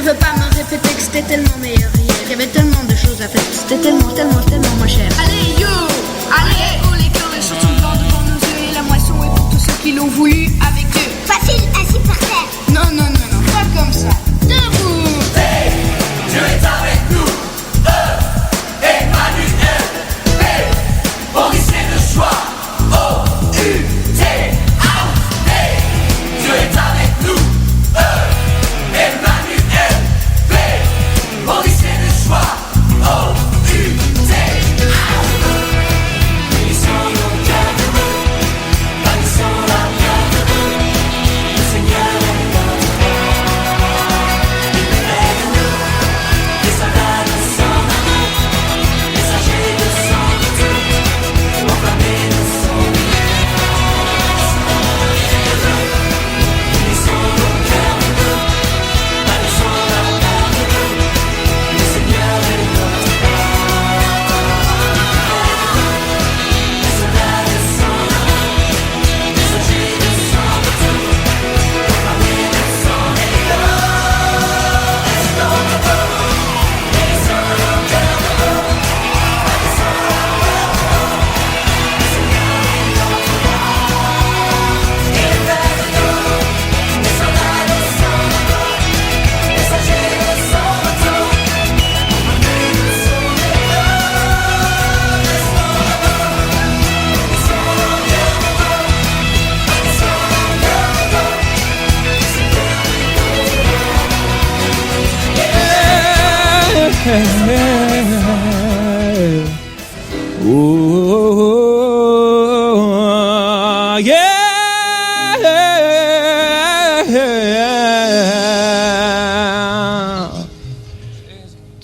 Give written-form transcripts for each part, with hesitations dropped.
veux pas me répéter que c'était tellement meilleur hier. Il y avait tellement de choses à faire. C'était tellement moins cher. Allez, yo! Allez, haut les cœurs et chantons blancs devant nos yeux. Et la moisson est pour tous ceux qui l'ont voulu avec eux. Facile, assis par terre. Non, pas comme ça. Debout! Hey, Dieu est avec nous. Emmanuel. Hey, Maurice est de choix. O-U-T. Hey, Dieu est avec nous. Emmanuel. Hey, Maurice est de choix. O-U-T. Bénissons nos cœurs heureux. Bannissons la bienvenue. Le Seigneur est notre roi. Il est de nous. Les soldats de son amour. Messagers de son retour. Proclamer de son Bénissons nos cœurs heureux. Bannissons la bienvenue. Le Seigneur est notre roi. Les soldats de son amour. Messagers de son retour. Proclamer de son Oh, yeah.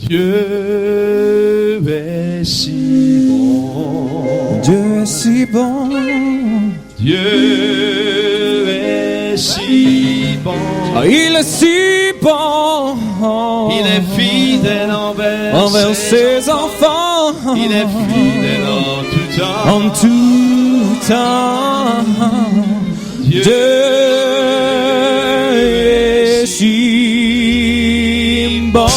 Dieu est si bon. Dieu est si bon. Dieu est si bon. Oh, il est si bon. Il est fidèle envers ses enfants. Il est fidèle en tout temps. En tout temps. Dieu est si bon.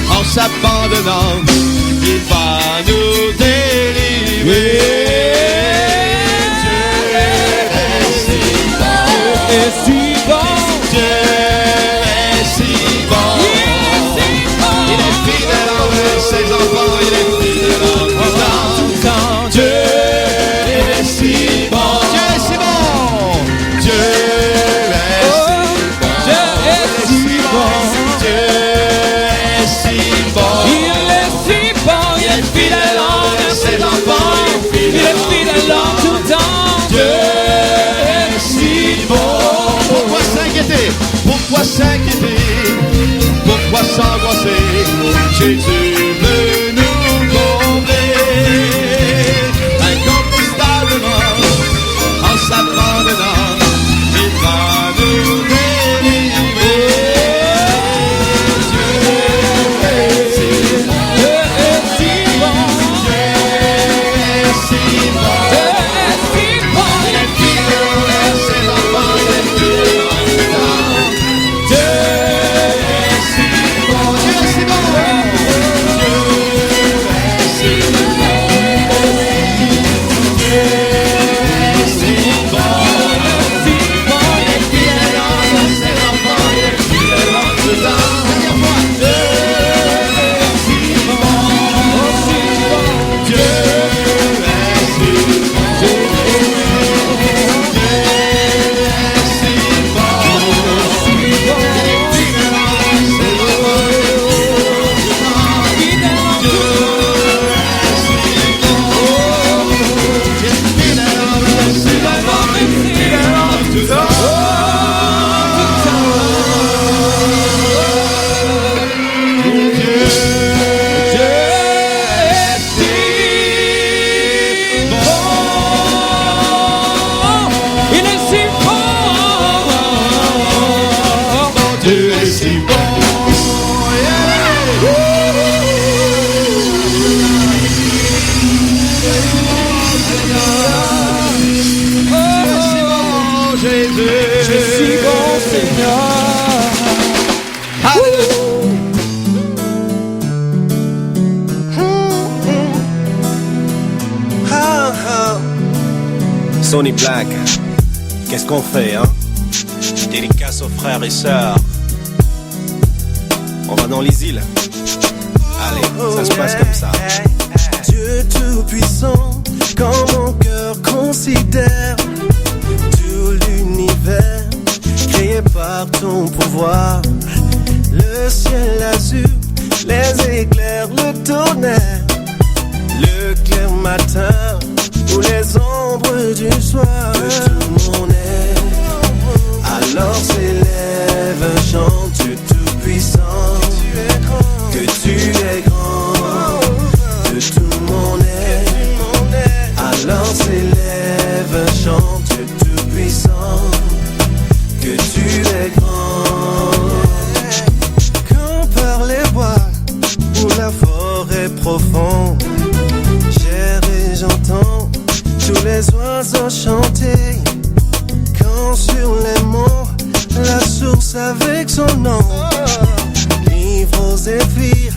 En s'abandonnant, il va nous délivrer. Dieu est si bon. Dieu est si bon. Dieu est si bon. Il est fidèle envers ses enfants. Il est fidèle en tout temps. Dieu est si bon. Dieu est si bon. Dieu est si bon. Dieu est si bon. Il est si bon. Il est fidèle envers ses enfants. Il est fidèle en tout temps. Dieu est si bon. Pourquoi s'inquiéter? Pourquoi s'inquiéter? Pourquoi s'angoisser? Jésus veut nous combler. Je suis bon Seigneur. Sonny Black, qu'est-ce qu'on fait, hein? Dédicace aux frères et sœurs. On va dans les îles. Allez, ça se passe comme ça. Dieu tout-puissant, quand mon cœur considère tout l'univers créé par ton pouvoir, le ciel azur, les éclairs, le tonnerre, le clair matin ou les ombres du soir, que tout mon être alors s'élève un chant du tout-puissant, que tu es grand, de tout mon être alors s'élève un chant du tout-puissant, que tu es grand. Quand par les bois ou la forêt profonde, j'erre et j'entends tous les oiseaux chanter. Quand sur les monts, la source avec son nom livre aux zéphyrs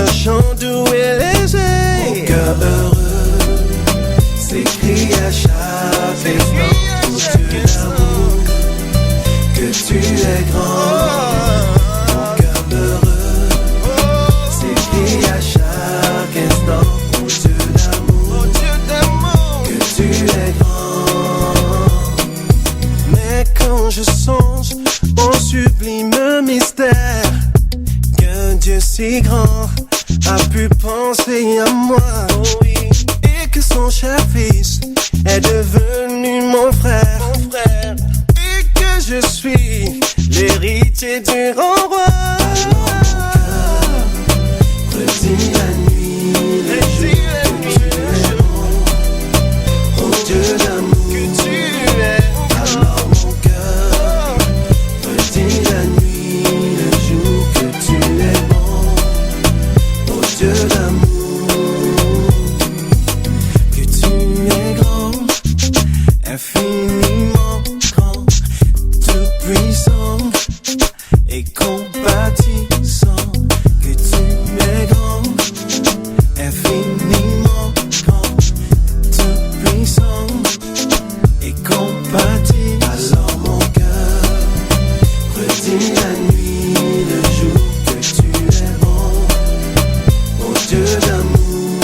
un chant doux et léger. Mon cœur heureux s'écrie à chaque instant d'amour, que tu es grand. Mon cœur heureux s'écrie à chaque instant, mon Dieu d'amour, que tu es grand. Mais quand je songe au sublime mystère qu'un Dieu si grand a pu penser à moi, oh oui, et que son cher fils est devenu mon frère, et que je suis l'héritier du grand roi. Alors mon cœur redit la nuit, le jour, que tu es bon, oh Dieu d'amour, que tu es. Alors mon cœur redit la nuit, le jour, que tu es bon, oh Dieu d'amour, que tu es grand, infiniment grand, tout puissant et compatissant, que tu es grand, infiniment grand, tout puissant et compatissant. Alors mon cœur redit la nuit, le jour, que tu es bon, oh Dieu d'amour.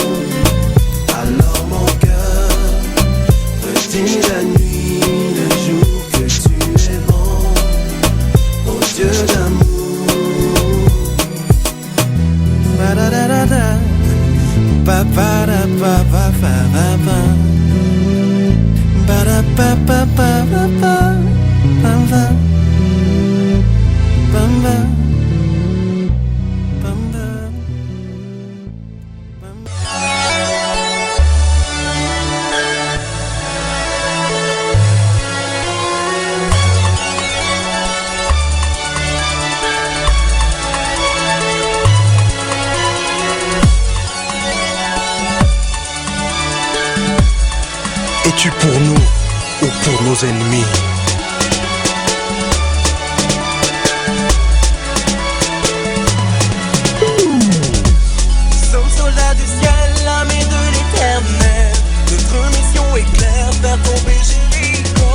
Alors mon cœur redit la nuit, le jour, que tu es bon, oh Dieu d'amour. Ba-da-da-da-da, ba-ba-da-ba-ba-ba-ba-ba, ba-da-ba-ba-ba-ba-ba, ba-ba, ba-ba, ba-ba. Es-tu pour nous ou pour nos ennemis? Nous sommes soldats du ciel, l'armée de l'éternel. Notre mission est claire, faire tomber Jéricho.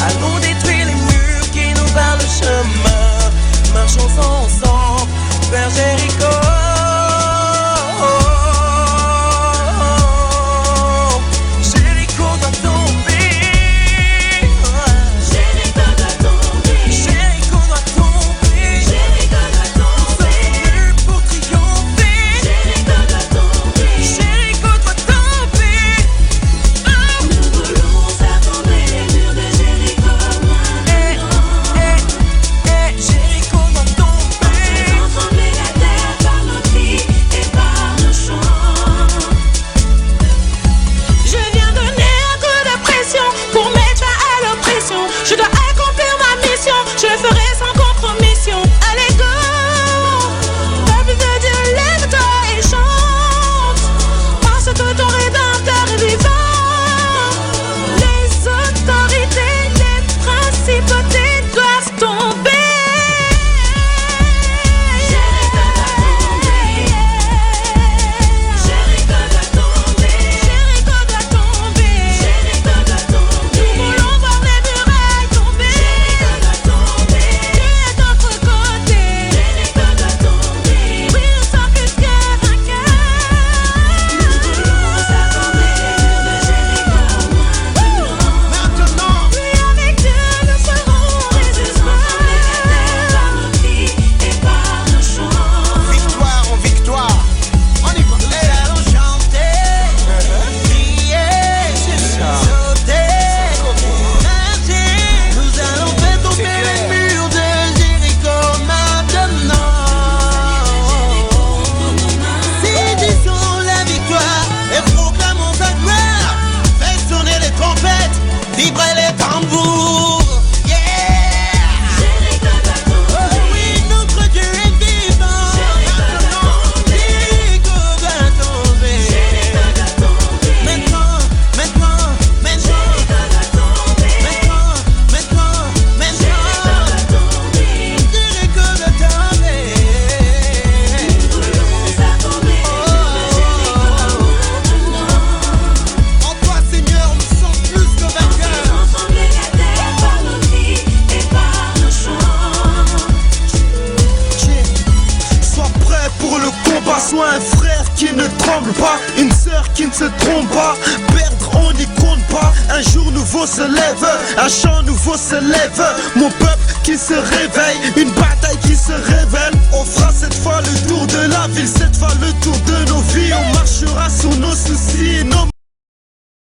Allons détruire les murs qui nous barrent le chemin. Marchons ensemble vers Jéricho. Jéricho doit tomber. combat. Perdre on n'y compte pas. Un jour nouveau se lève, un chant nouveau se lève. Mon peuple qui se réveille, une bataille qui se révèle. On fera cette fois le tour de la ville, cette fois le tour de nos vies. On marchera sur nos soucis et nos